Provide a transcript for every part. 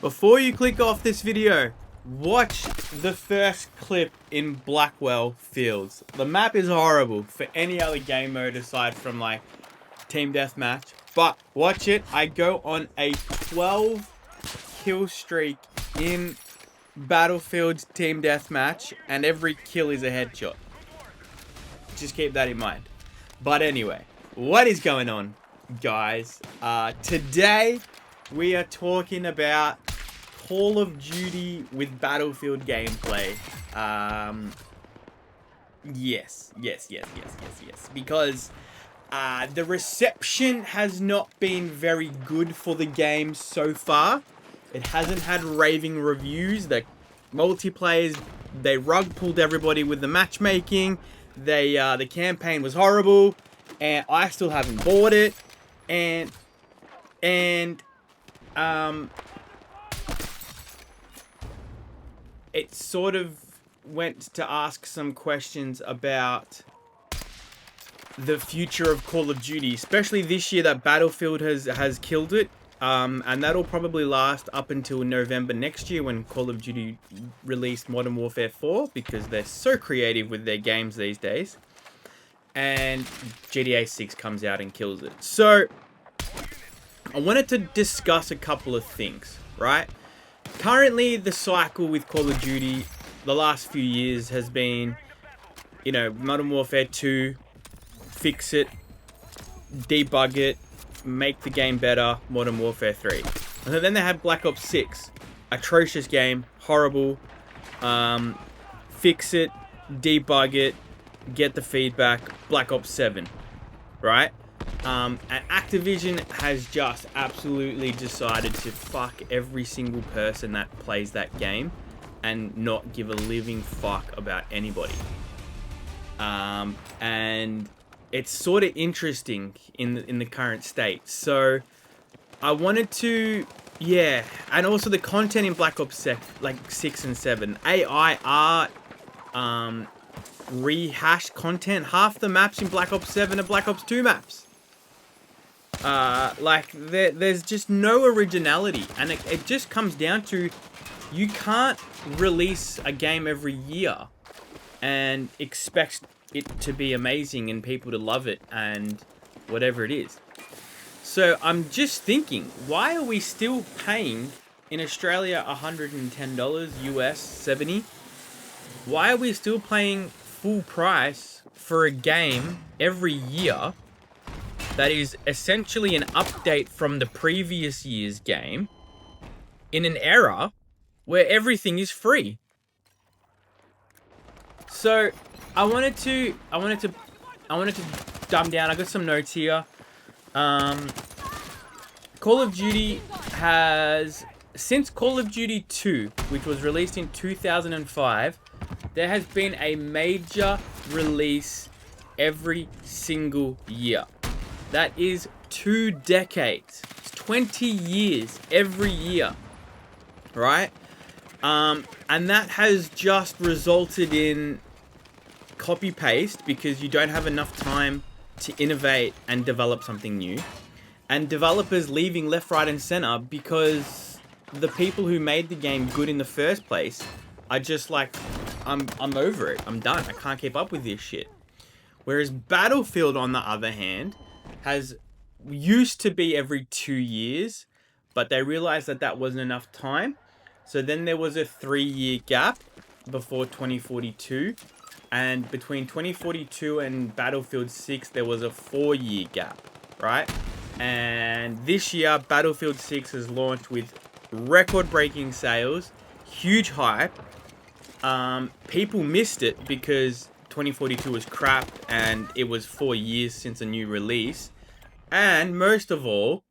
Before you click off this video, watch the first clip in Blackwell Fields. The map is horrible for any other game mode aside from like Team Deathmatch. But watch it. I go on a 12 kill streak in Battlefield's Team Deathmatch, and every kill is a headshot. Just keep that in mind. But anyway, what is going on, guys? Today we are talking about Call of Duty with Battlefield gameplay. Yes. Because the reception has not been very good for the game so far. It hasn't had raving reviews. The multiplayers, they rug pulled everybody with the matchmaking. The campaign was horrible, and I still haven't bought it. And it sort of went to ask some questions about the future of Call of Duty, especially this year that Battlefield has killed it. And that'll probably last up until November next year when Call of Duty released Modern Warfare 4, because they're so creative with their games these days. And GTA 6 comes out and kills it. So I wanted to discuss a couple of things, right? Currently, the cycle with Call of Duty the last few years has been, Modern Warfare 2, fix it, debug it, make the game better, Modern Warfare 3. And then they had Black Ops 6. Atrocious game, horrible. Fix it, debug it, get the feedback, Black Ops 7. Right? And Activision has just absolutely decided to fuck every single person that plays that game and not give a living fuck about anybody. And it's sort of interesting in the current state. So I wanted to, and also the content in Black Ops 6 and 7. AI art, rehashed content. Half the maps in Black Ops 7 are Black Ops 2 maps. There's just no originality. And it just comes down to, you can't release a game every year and expect it to be amazing and people to love it and whatever it is. So I'm just thinking, why are we still paying in Australia $110 US 70? Why are we still paying full price for a game every year that is essentially an update from the previous year's game in an era where everything is free? So I wanted to dumb down. I got some notes here. Call of Duty has, since Call of Duty 2, which was released in 2005, there has been a major release every single year. That is 2 decades. It's 20 years every year, right? And that has just resulted in copy paste, because you don't have enough time to innovate and develop something new, and developers leaving left, right, and center because the people who made the game good in the first place are just like, I'm over it. I'm done. I can't keep up with this shit. Whereas Battlefield, on the other hand, used to be every 2 years, but they realized that wasn't enough time. So then there was a 3-year gap before 2042. And between 2042 and Battlefield 6, there was a 4-year gap, right? And this year, Battlefield 6 has launched with record-breaking sales, huge hype. People missed it because 2042 was crap and it was 4 years since a new release. And most of all,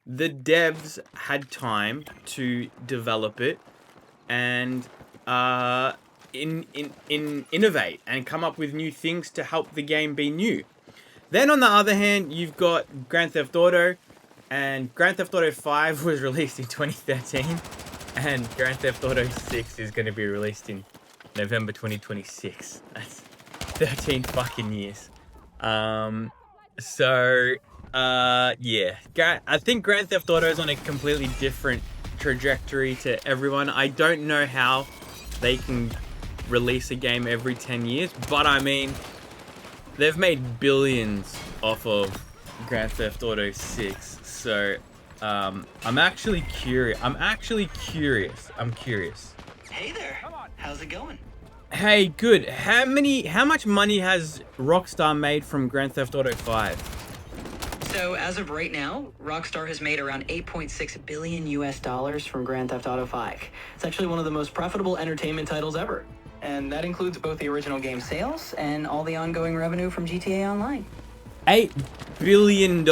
the devs had time to develop it and innovate and come up with new things to help the game be new. Then on the other hand, you've got Grand Theft Auto, and Grand Theft Auto 5 was released in 2013, and Grand Theft Auto 6 is going to be released in November 2026. That's 13 fucking years. I think Grand Theft Auto is on a completely different trajectory to everyone. I don't know how they can release a game every 10 years, but I mean, they've made billions off of Grand Theft Auto 6, so I'm actually curious. I'm curious. Hey there. How's it going? Hey, good. How much money has Rockstar made from Grand Theft Auto 5? So as of right now, Rockstar has made around 8.6 billion US dollars from Grand Theft Auto 5. It's actually one of the most profitable entertainment titles ever. And that includes both the original game sales and all the ongoing revenue from GTA Online. $8 billion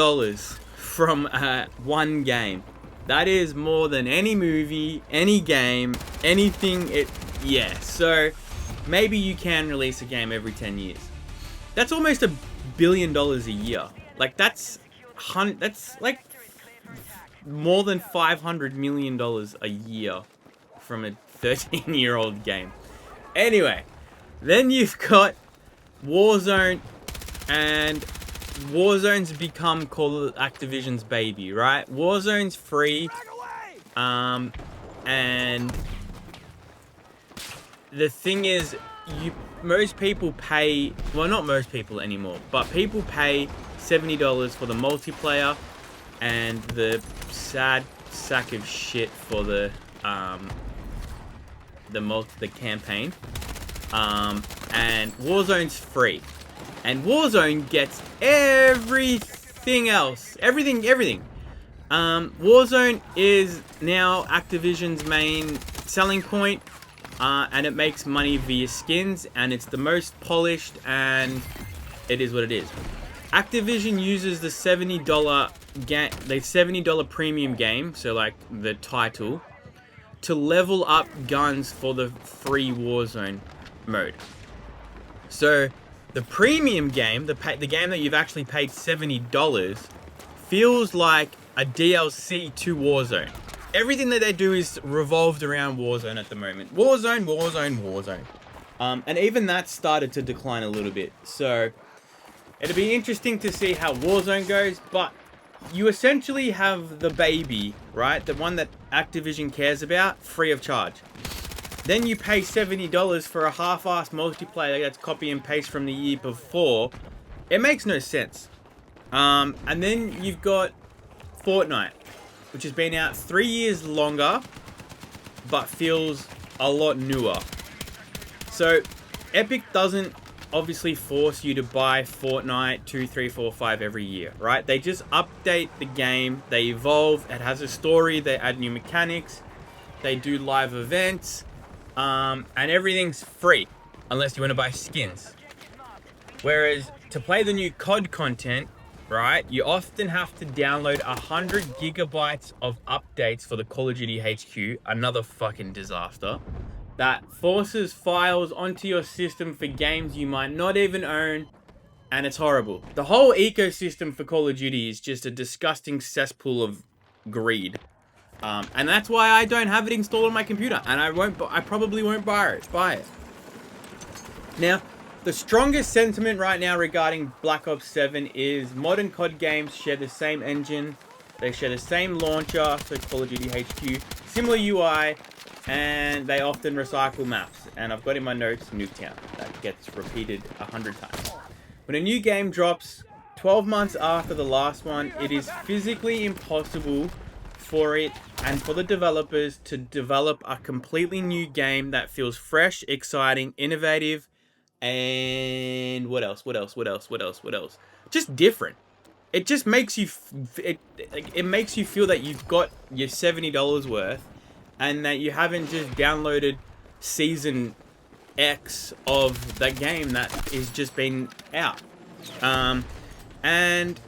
from one game. That is more than any movie, any game, anything. Yeah, so maybe you can release a game every 10 years. That's almost $1 billion a year. Like, that's like more than $500 million a year from a 13-year-old game. Anyway, then you've got Warzone, and Warzone's become Call of Activision's baby, right? Warzone's free, and the thing is, most people pay, well, not most people anymore, but people pay $70 for the multiplayer and the sad sack of shit for the campaign. And Warzone's free. And Warzone gets everything else. Everything. Warzone is now Activision's main selling point. And it makes money via skins, and it's the most polished, and it is what it is. Activision uses the $70 premium game, so like the title, to level up guns for the free Warzone mode. So the premium game, the game that you've actually paid $70, feels like a DLC to Warzone. Everything that they do is revolved around Warzone at the moment. Warzone. And even that started to decline a little bit. So it'll be interesting to see how Warzone goes. But you essentially have the baby, right? The one that Activision cares about, free of charge. Then you pay $70 for a half-assed multiplayer that's copy and paste from the year before. It makes no sense. And then you've got Fortnite, which has been out 3 years longer, but feels a lot newer. So, Epic doesn't obviously force you to buy Fortnite 2, 3, 4, 5 every year, right? They just update the game, they evolve, it has a story, they add new mechanics, they do live events, and everything's free, unless you want to buy skins. Whereas, to play the new COD content, right, you often have to download 100 gigabytes of updates for the Call of Duty HQ, another fucking disaster, that forces files onto your system for games you might not even own, and it's horrible. The whole ecosystem for Call of Duty is just a disgusting cesspool of greed. And that's why I don't have it installed on my computer, and I probably won't buy it. Now, the strongest sentiment right now regarding Black Ops 7 is modern COD games share the same engine, they share the same launcher, so Call of Duty HQ, similar UI, and they often recycle maps. And I've got in my notes Nuketown, that gets repeated 100 times. When a new game drops 12 months after the last one, it is physically impossible for it and for the developers to develop a completely new game that feels fresh, exciting, innovative, and what else? Just different. It just makes you, it makes you feel that you've got your $70 worth, and that you haven't just downloaded Season X of that game that is just been out. And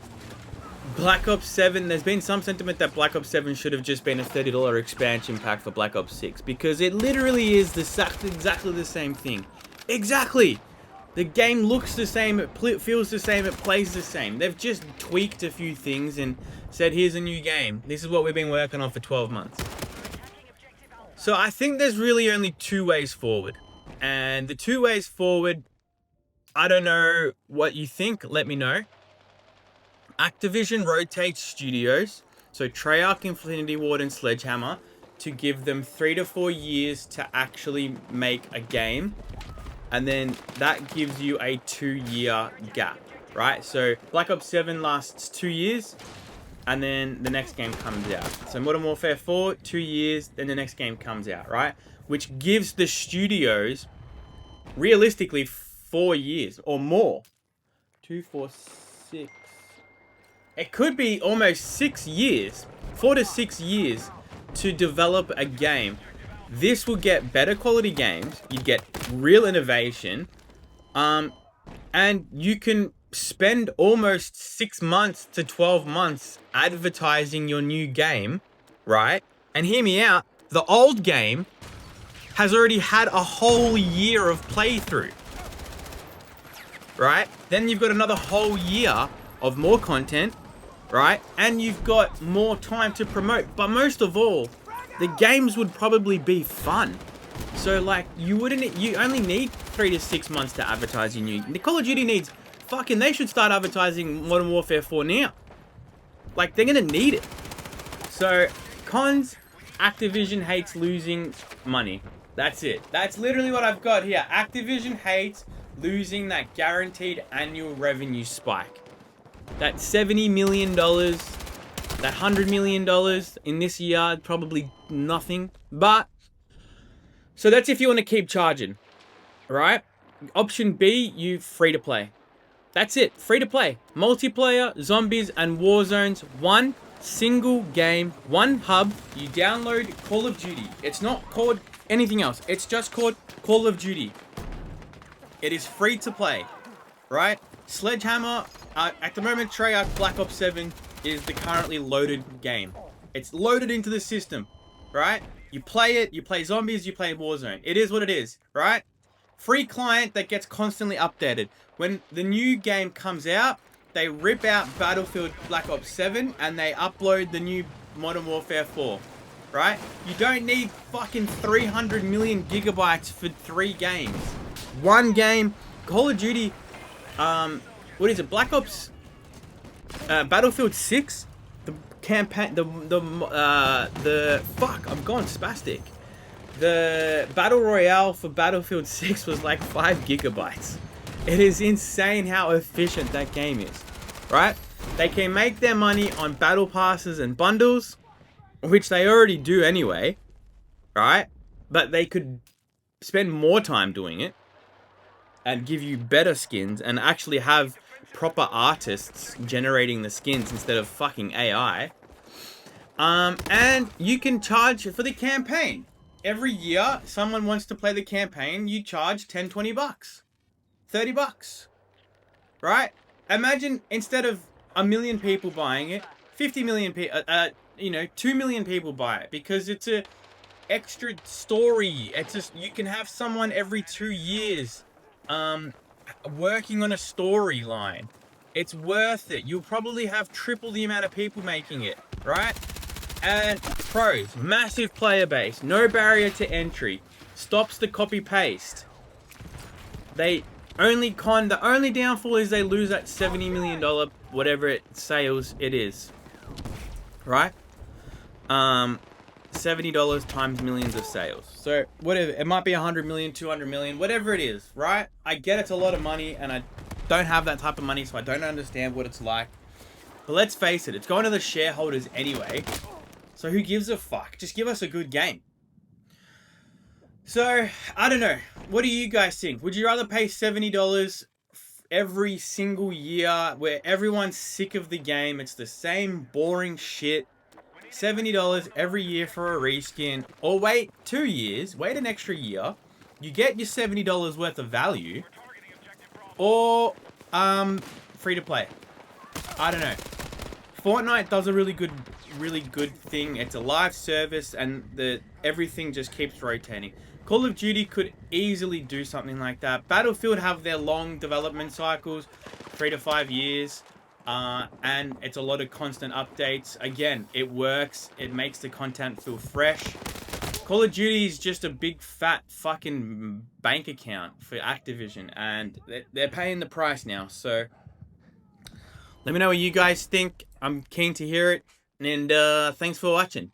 Black Ops 7, there's been some sentiment that Black Ops 7 should have just been a $30 expansion pack for Black Ops 6, because it literally is exactly the same thing. Exactly! The game looks the same, it feels the same, it plays the same. They've just tweaked a few things and said, here's a new game. This is what we've been working on for 12 months. So I think there's really only two ways forward. And the two ways forward, I don't know what you think, let me know. Activision rotates studios. So Treyarch, Infinity Ward, and Sledgehammer to give them 3 to 4 years to actually make a game. And then that gives you a 2-year gap, right? So Black Ops 7 lasts 2 years, and then the next game comes out. So Modern Warfare 4, 2 years, then the next game comes out, right? Which gives the studios, realistically, 4 years or more. 2, 4, 6. It could be almost 6 years, 4 to 6 years to develop a game. This will get better quality games. You get real innovation. And you can spend almost 6 months to 12 months advertising your new game, right? And hear me out, the old game has already had a whole year of playthrough, right? Then you've got another whole year of more content, right? And you've got more time to promote. But most of all, the games would probably be fun. So like, you only need 3 to 6 months to advertise your new. The Call of Duty needs they should start advertising Modern Warfare 4 now. Like, they're gonna need it. So, cons, Activision hates losing money. That's it. That's literally what I've got here. Activision hates losing that guaranteed annual revenue spike. That $70 million, that $100 million in this year, probably nothing. But, so that's if you want to keep charging, right? Option B, you free to play. That's it, free to play. Multiplayer, zombies, and Warzones. One single game, one hub. You download Call of Duty. It's not called anything else. It's just called Call of Duty. It is free to play, right? Sledgehammer, at the moment, Treyarch Black Ops 7 is the currently loaded game. It's loaded into the system, right? You play it, you play zombies, you play Warzone. It is what it is, right? Free client that gets constantly updated. When the new game comes out, they rip out Battlefield Black Ops 7 and they upload the new Modern Warfare 4, right? You don't need fucking 300 million gigabytes for 3 games. One game, Call of Duty, what is it, Black Ops, Battlefield 6? The campaign, fuck, I'm going spastic. The Battle Royale for Battlefield 6 was like 5 gigabytes. It is insane how efficient that game is, right? They can make their money on battle passes and bundles, which they already do anyway, right? But they could spend more time doing it and give you better skins and actually have proper artists generating the skins instead of fucking AI. And you can charge for the campaign. Every year, someone wants to play the campaign, you charge 10, 20 bucks. 30 bucks. Right? Imagine instead of 1 million people buying it, 50 million people, 2 million people buy it because it's a extra story. It's just, you can have someone every 2 years working on a storyline. It's worth it. You'll probably have triple the amount of people making it, right? And pros, massive player base, no barrier to entry, stops the copy paste. The only downfall is they lose that $70 million, whatever sales it is, right? $70 times millions of sales. So whatever, it might be 100 million, 200 million, whatever it is, right? I get it's a lot of money and I don't have that type of money, so I don't understand what it's like. But let's face it, it's going to the shareholders anyway. So who gives a fuck? Just give us a good game. So, I don't know. What do you guys think? Would you rather pay $70 every single year where everyone's sick of the game? It's the same boring shit. $70 every year for a reskin. Or wait 2 years. Wait an extra year. You get your $70 worth of value. Or, free to play. I don't know. Fortnite does a really good thing. It's a live service and everything just keeps rotating. Call of Duty could easily do something like that. Battlefield have their long development cycles, 3 to 5 years, and it's a lot of constant updates. Again, it works. It makes the content feel fresh. Call of Duty is just a big fat fucking bank account for Activision, and they're paying the price now. So let me know what you guys think. I'm keen to hear it, and thanks for watching.